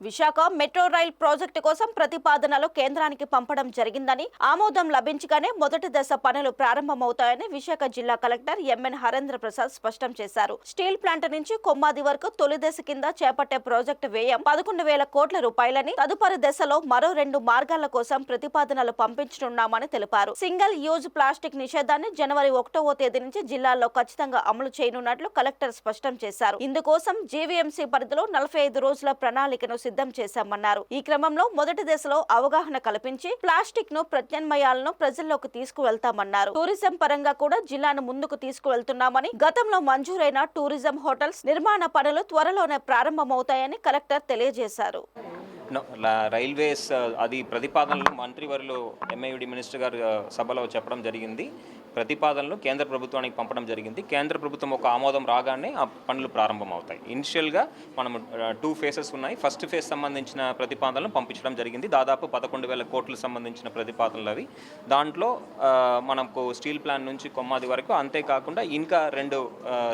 Visakha metro rail project కోసం ప్రతిపాదనలు కేంద్రానికి పంపడం జరిగిందని, ఆమోదం లభించగానే మొదటి దశ పనులు ప్రారంభమవుతాయని విశాఖ జిల్లా కలెక్టర్ ఎంఎన్ హరేంద్ర ప్రసాద్ స్పష్టం చేశారు. స్టీల్ ప్లాంట్ నుంచి కొమ్మాది వరకు తొలి దశ కింద చేపట్టే ప్రాజెక్టు వ్యయం 11,000 కోట్ల రూపాయలని, తదుపరి దశలో మరో 2 మార్గాల కోసం ప్రతిపాదనలు పంపించనున్నామని తెలిపారు. సింగిల్ యూజ్ ప్లాస్టిక్ నిషేధాన్ని జనవరి 1వ తేదీ నుంచి జిల్లాలో ఖచ్చితంగా అమలు చేయనున్నట్లు కలెక్టర్ స్పష్టం చేశారు. ఇందుకోసం జీవీఎంసీ పరిధిలో 45 రోజుల ప్రణాళికను సిద్ధం చేశామన్నారు. ఈ క్రమంలో మొదటి దశలో అవగాహన కల్పించి ప్లాస్టిక్ ను ప్రత్యామ్నాయాలను ప్రజల్లోకి తీసుకువెళ్తామన్నారు. టూరిజం పరంగా కూడా జిల్లాను ముందుకు తీసుకువెళ్తున్నామని, గతంలో మంజూరైన టూరిజం హోటల్స్ నిర్మాణ పనులు త్వరలోనే ప్రారంభమవుతాయని కలెక్టర్ తెలియజేశారు. రైల్వేస్ అది ప్రతిపాదనలు మంత్రివర్యులు ఎంఐయుడి మినిస్టర్ గారు సభలో చెప్పడం జరిగింది. ప్రతిపాదనలు కేంద్ర ప్రభుత్వానికి పంపడం జరిగింది. కేంద్ర ప్రభుత్వం ఒక ఆమోదం రాగానే ఆ పనులు ప్రారంభమవుతాయి. ఇనిషియల్గా మనం 2 ఫేజెస్ ఉన్నాయి. ఫస్ట్ ఫేజ్ సంబంధించిన ప్రతిపాదనలు పంపించడం జరిగింది. దాదాపు 11,000 కోట్లకు సంబంధించిన ప్రతిపాదనలు అవి. దాంట్లో మనకు స్టీల్ ప్లాంట్ నుంచి కొమ్మాది వరకు, అంతేకాకుండా ఇంకా 2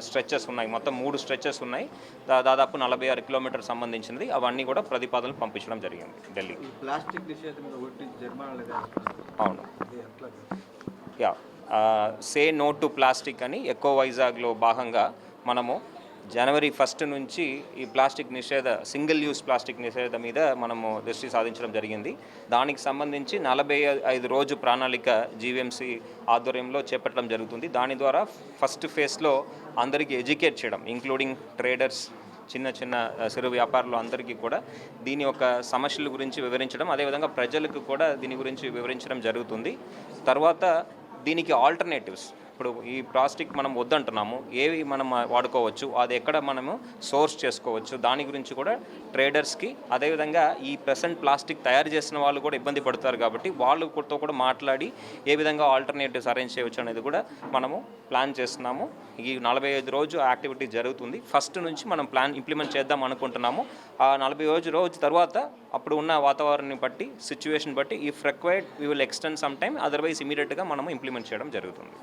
స్ట్రెచెస్ ఉన్నాయి. మొత్తం 3 స్ట్రెచెస్ ఉన్నాయి. దాదాపు 46 కిలోమీటర్ సంబంధించినది. అవన్నీ కూడా ప్రతిపాదనలు పంపించడం జరిగింది ఢిల్లీ. అవును, yeah say no to plastic అని ఎకో వైజాగ్లో భాగంగా మనము జనవరి 1 నుంచి ఈ ప్లాస్టిక్ నిషేధ, సింగిల్ యూస్ ప్లాస్టిక్ నిషేధ మీద మనము దృష్టి సాధించడం జరిగింది. దానికి సంబంధించి 45 రోజు ప్రణాళిక జీవీఎంసీ ఆధ్వర్యంలో చేపట్టడం జరుగుతుంది. దాని ద్వారా ఫస్ట్ ఫేజ్లో అందరికీ ఎడ్యుకేట్ చేయడం, ఇంక్లూడింగ్ ట్రేడర్స్, చిన్న చిరు వ్యాపారులు అందరికీ కూడా దీని యొక్క సమస్యల గురించి వివరించడం, అదేవిధంగా ప్రజలకు కూడా దీని గురించి వివరించడం జరుగుతుంది. తర్వాత దీనికి ఆల్టర్నేటివ్స్, ఇప్పుడు ఈ ప్లాస్టిక్ మనం వద్దంటున్నాము, ఏవి మనం వాడుకోవచ్చు, అది ఎక్కడ మనము సోర్స్ చేసుకోవచ్చు, దాని గురించి కూడా ట్రేడర్స్కి, అదేవిధంగా ఈ ప్రెసెంట్ ప్లాస్టిక్ తయారు చేసిన వాళ్ళు కూడా ఇబ్బంది పడతారు కాబట్టి వాళ్ళతో కూడా మాట్లాడి ఏ విధంగా ఆల్టర్నేటివ్స్ అరేంజ్ చేయవచ్చు అనేది కూడా మనము ప్లాన్ చేస్తున్నాము. ఈ 45 రోజు యాక్టివిటీ జరుగుతుంది. ఫస్ట్ నుంచి మనం ప్లాన్ ఇంప్లిమెంట్ చేద్దాం అనుకుంటున్నాము. ఆ 45 రోజు తర్వాత అప్పుడు ఉన్న వాతావరణాన్ని బట్టి, సిచ్యువేషన్ బట్టి, if required we will extend some time, otherwise ఇమీడియట్గా మనము ఇంప్లిమెంట్ చేయడం జరుగుతుంది.